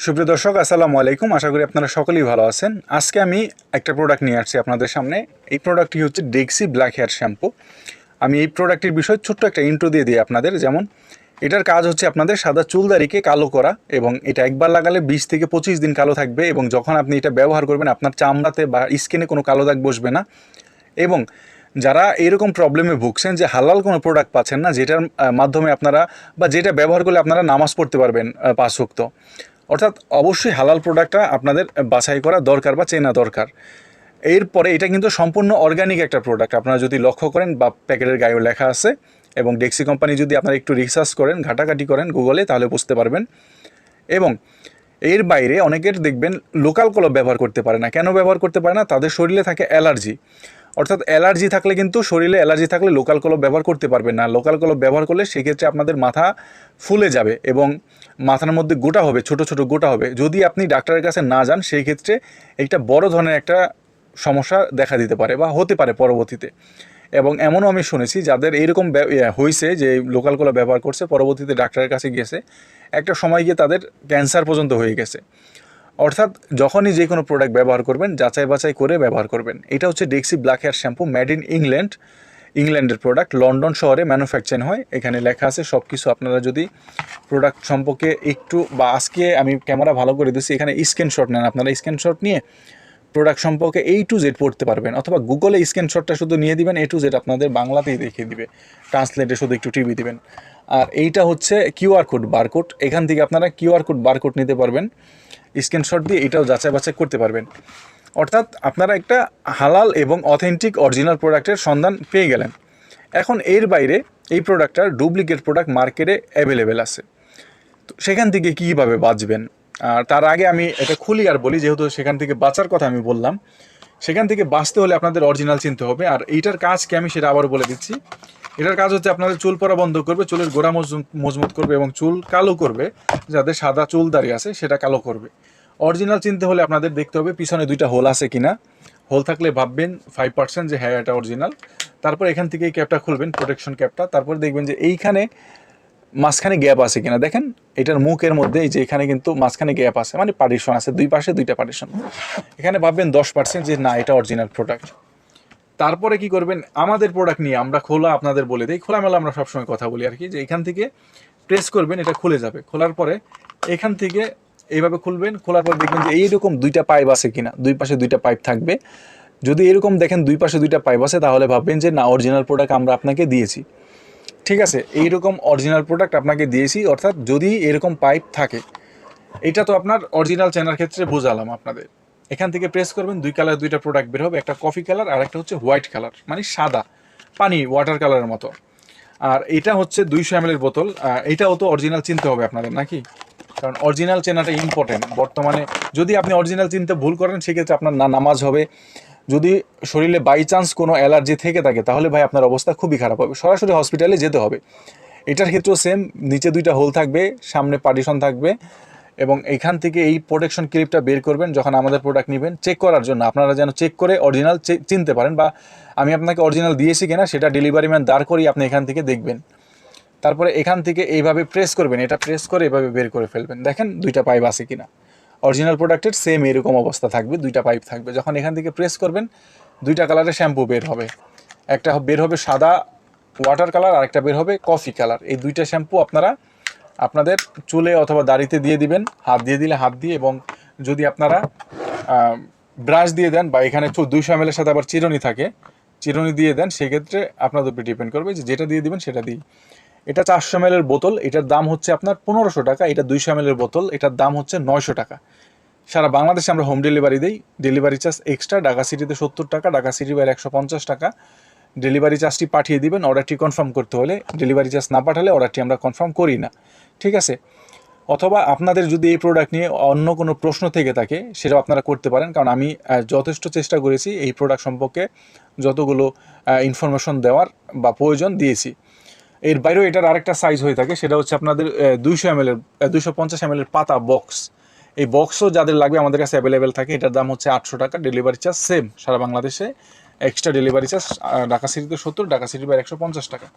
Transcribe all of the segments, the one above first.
সুপ্রিয় দর্শক, আসসালামু আলাইকুম। আশা করি আপনারা সকলেই ভালো আছেন। আজকে আমি একটা প্রোডাক্ট নিয়ে আসছি আপনাদের সামনে। এই প্রোডাক্টটি হচ্ছে ডেক্সি ব্ল্যাক হেয়ার শ্যাম্পু। আমি এই প্রোডাক্টের বিষয়ে ছোট্ট একটা ইন্ট্রো দিয়ে দিই আপনাদের। যেমন এটার কাজ হচ্ছে আপনাদের সাদা চুলদারিকে কালো করা, এবং এটা একবার লাগালে 20 থেকে 25 দিন কালো থাকবে, এবং যখন আপনি এটা ব্যবহার করবেন আপনার চামড়াতে বা স্কিনে কোনো কালো দাগ বসবে না। এবং যারা এরকম প্রবলেমে ভুগছেন যে হালাল কোনো প্রোডাক্ট পাচ্ছেন না, যেটার মাধ্যমে আপনারা বা যেটা ব্যবহার করলে আপনারা নামাজ পড়তে পারবেন 5 ওয়াক্ত, অর্থাৎ অবশ্যই হালাল প্রোডাক্টটা আপনাদের বাছাই করা দরকার বা চেনা দরকার। এরপরে এটা কিন্তু সম্পূর্ণ অর্গানিক একটা প্রোডাক্ট, আপনারা যদি লক্ষ্য করেন বা প্যাকেটের গায়েও লেখা আছে। এবং ডেক্সি কোম্পানি যদি আপনারা একটু রিসার্চ করেন, ঘাটাঘাটি করেন গুগলে, তাহলে বুঝতে পারবেন। এবং এর বাইরে অনেকের দেখবেন লোকাল কলপ ব্যবহার করতে পারে না। কেন ব্যবহার করতে পারে না? তাদের শরীরে থাকে অ্যালার্জি। অর্থাৎ অ্যালার্জি থাকলে, কিন্তু শরীরে অ্যালার্জি থাকলে লোকাল কলপ ব্যবহার করতে পারবেন না। লোকাল কলপ ব্যবহার করলে সেক্ষেত্রে আপনাদের মাথা ফুলে যাবে এবং মাথার মধ্যে গোটা হবে, ছোট ছোট গোটা হবে। যদি আপনি ডাক্তারের কাছে না যান, সেই ক্ষেত্রে একটা বড় ধরনের একটা সমস্যা দেখা দিতে পারে বা হতে পারে পরবর্তীতে। এবং এমনও আমি শুনেছি যাদের এইরকম হয়েছে যে লোকাল কলপ ব্যবহার করছে, পরবর্তীতে ডাক্তারের কাছে গিয়েছে, একটা সময় গিয়ে তাদের ক্যান্সার পর্যন্ত হয়ে গেছে। অর্থাৎ যখনই যে কোনো প্রোডাক্ট ব্যবহার করবেন যাচাই বাছাই করে ব্যবহার করবেন। এটা হচ্ছে Dexe black hair shampoo, made in England, ইংল্যান্ডের প্রোডাক্ট, লন্ডন শহরে ম্যানুফ্যাকচারিং হয়। এখানে লেখা আছে সব কিছু। আপনারা যদি প্রোডাক্ট সম্পর্কে একটু, বা আজকে আমি ক্যামেরা ভালো করে দিচ্ছি, এখানে স্ক্রিনশট নেন, আপনারা স্ক্রিনশট নিয়ে প্রোডাক্ট সম্পর্কে A to Z পড়তে পারবেন। অথবা গুগলে স্ক্রিনশটটা শুধু নিয়ে দিবেন, A to Z আপনাদের বাংলাতেই দেখিয়ে দিবে, ট্রান্সলেটে শুধু একটু টিভি দিবেন। আর এইটা হচ্ছে কিউআর কোড, বারকোড। এখান থেকে আপনারা কিউআর কোড, বারকোড নিতে পারবেন, স্ক্রিনশট দিয়ে এটাও যাচাই বাছাই করতে পারবেন। অর্থাৎ আপনারা একটা হালাল এবং অথেন্টিক অরিজিনাল প্রোডাক্টের সন্ধান পেয়ে গেলেন। এখন এর বাইরে এই প্রোডাক্টটার ডুপ্লিকেট প্রোডাক্ট মার্কেটে অ্যাভেলেবেল আছে। তো সেখান থেকে কীভাবে বাঁচবেন? আর তার আগে আমি এটা খুলি আর বলি, যেহেতু সেখান থেকে বাঁচার কথা আমি বললাম, সেখান থেকে বাঁচতে হলে আপনাদের অরিজিনাল চিনতে হবে। আর এইটার কাজ কি আমি সেটা আবার বলে দিচ্ছি। এটার কাজ হচ্ছে আপনাদের চুল পড়া বন্ধ করবে, চুলের গোড়া মজবুত করবে এবং চুল কালো করবে। যাদের সাদা চুল দাঁড়িয়ে আছে সেটা কালো করবে। অরিজিনাল চিনতে হলে আপনাদের দেখতে হবে পিছনে 2টা হোল আছে কিনা। হোল থাকলে ভাববেন 5% যে হ্যাঁ এটা অরিজিনাল। তারপর এখান থেকে এই ক্যাপটা খুলবেন, প্রোটেকশন ক্যাপটা। তারপর দেখবেন যে এইখানে মাঝখানে গ্যাপ আছে কিনা। দেখেন এটার মুখের মধ্যে এই যে এখানে কিন্তু মাঝখানে গ্যাপ আছে, মানে পার্টিশন আছে, দুই পাশে 2টা পার্টিশন। এখানে ভাববেন 10% যে না এটা অরিজিনাল প্রোডাক্ট। তারপরে কি করবেন, আমাদের প্রোডাক্ট নিয়ে আমরা খোলা আপনাদের বলে দিই, খোলামেলা আমরা সবসময় কথা বলি আর কি, যে এখান থেকে প্রেস করবেন, এটা খুলে যাবে। খোলার পরে এখান থেকে এইভাবে খুলবেন। খোলার পর দেখবেন যে এইরকম 2টা পাইপ আছে কিনা, দুই পাশে 2টা পাইপ থাকবে। যদি এরকম দেখেন দুই পাশে 2টা পাইপ আছে, তাহলে ভাববেন যে না অরিজিনাল প্রোডাক্ট আমরা আপনাকে দিয়েছি। ঠিক আছে, এইরকম অরিজিনাল প্রোডাক্ট আপনাকে দিয়েছি। অর্থাৎ যদি এরকম পাইপ থাকে, এটা তো আপনার অরিজিনাল চেনার ক্ষেত্রে বোঝালাম আপনাদের। এখান থেকে প্রেস করবেন, 2 কালার 2টা প্রোডাক্ট বের হবে, একটা কফি কালার আর একটা হচ্ছে হোয়াইট কালার, মানে সাদা পানি, ওয়াটার কালারের মতো। আর এটা হচ্ছে 200 ml এর বোতল। এটাও তো অরিজিনাল চিনতে হবে আপনাদের নাকি, কারণ অরিজিনাল চেনাটা ইম্পর্টেন্ট বর্তমানে। যদি আপনি অরিজিনাল চিনতে ভুল করেন, সেক্ষেত্রে আপনার না নামাজ হবে। যদি শরীরে বাই চান্স কোনো অ্যালার্জি থেকে থাকে, তাহলে ভাই আপনার অবস্থা খুবই খারাপ হবে, সরাসরি হসপিটালে যেতে হবে। এটার ক্ষেত্রেও সেম, নিচে 2টা হোল থাকবে, সামনে পার্টিশন থাকবে। এবং এইখান থেকে এই প্রোটেকশন ক্লিপটা বের করবেন যখন আমাদের প্রোডাক্ট নেবেন, চেক করার জন্য। আপনারা যেন চেক করে অরিজিনাল চিনতে পারেন, বা আমি আপনাকে অরিজিনাল দিয়েছি কিনা সেটা ডেলিভারি ম্যান দাঁড় করিয়ে আপনি এখান থেকে দেখবেন। তারপরে এখান থেকে এইভাবে প্রেস করবেন, এটা প্রেস করে এভাবে বের করে ফেলবেন। দেখেন 2টা পাইপ আছে কিনা। অরিজিনাল প্রোডাক্টের সেম এরকম অবস্থা থাকবে, 2টা পাইপ থাকবে। যখন এখান থেকে প্রেস করবেন, 2টা কালারের শ্যাম্পু বের হবে। একটা বের হবে সাদা ওয়াটার কালার, আর একটা বের হবে কফি কালার। এই 2টা শ্যাম্পু আপনারা আপনাদের চুলে অথবা দাড়িতে দিয়ে দিবেন, হাত দিয়ে দিলে হাত দিয়ে, এবং যদি আপনারা ব্রাশ দিয়ে দেন, বা এখানে 200 ml এর সাথে আবার চিরুনি থাকে, চিরুনি দিয়ে দেন, সেক্ষেত্রে আপনাদের উপরে ডিপেন্ড করবে যে যেটা দিয়ে দিবেন সেটা দিই। এটা 400 ml এর বোতল, এটার দাম হচ্ছে আপনার 1500 টাকা। এটা 200 ml এর বোতল, এটার দাম হচ্ছে 900 টাকা। সারা বাংলাদেশে আমরা হোম ডেলিভারি দিই। ডেলিভারি চার্জ এক্সট্রা, ঢাকা সিটিতে 70 টাকা, ঢাকা সিটি বাইরে 150 টাকা। ডেলিভারি চার্জটি পাঠিয়ে দিবেন অর্ডারটি কনফার্ম করতে হলে। ডেলিভারি চার্জ না পাঠালে অর্ডারটি আমরা কনফার্ম করি না, ঠিক আছে। অথবা আপনাদের যদি এই প্রোডাক্ট নিয়ে অন্য কোনো প্রশ্ন থেকে থাকে, সেটাও আপনারা করতে পারেন, কারণ আমি যথেষ্ট চেষ্টা করেছি এই প্রোডাক্ট সম্পর্কে যতগুলো ইনফরমেশন দেওয়ার বা প্রয়োজন দিয়েছি। এর বাইরেও এটার আরেকটা সাইজ হয়ে থাকে, সেটা হচ্ছে আপনাদের 200 ml এর 250 ml এর পাতা বক্স। এই বক্সও যাদের লাগবে আমাদের কাছে অ্যাভেলেবেল থাকে। এটার দাম হচ্ছে 800 টাকা। ডেলিভারি চার্জ সেম সারা বাংলাদেশে, এক্সট্রা ডেলিভারি চার্জ ঢাকা সিটিতে 70, ঢাকা সিটির বাইরে 150 টাকা।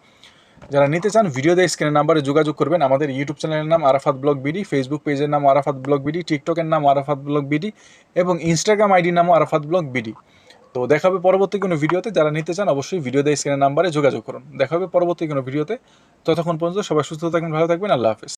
যারা নিতে চান ভিডিও দিয়ে স্ক্রিনের নাম্বারে যোগাযোগ করবেন। আমাদের ইউটিউব চ্যানেলের নাম আরাফাত ব্লগ বিডি, ফেসবুক পেজের নাম আরাফাত ব্লগ বিডি, টিকটকের নাম আরাফাত ব্লগ বিডি এবং ইনস্টাগ্রাম আইডির নামও আরাফাত ব্লগ বিডি। তো দেখা হবে পরবর্তী কোনো ভিডিওতে। যারা নিতে চান অবশ্যই ভিডিও দিয়ে স্ক্রিনের নাম্বারে যোগাযোগ করুন। দেখা হবে পরবর্তী কোনো ভিডিওতে। ততক্ষণ পর্যন্ত সবাই সুস্থ থাকবেন, ভালো থাকবেন। আল্লাহ হাফেজ।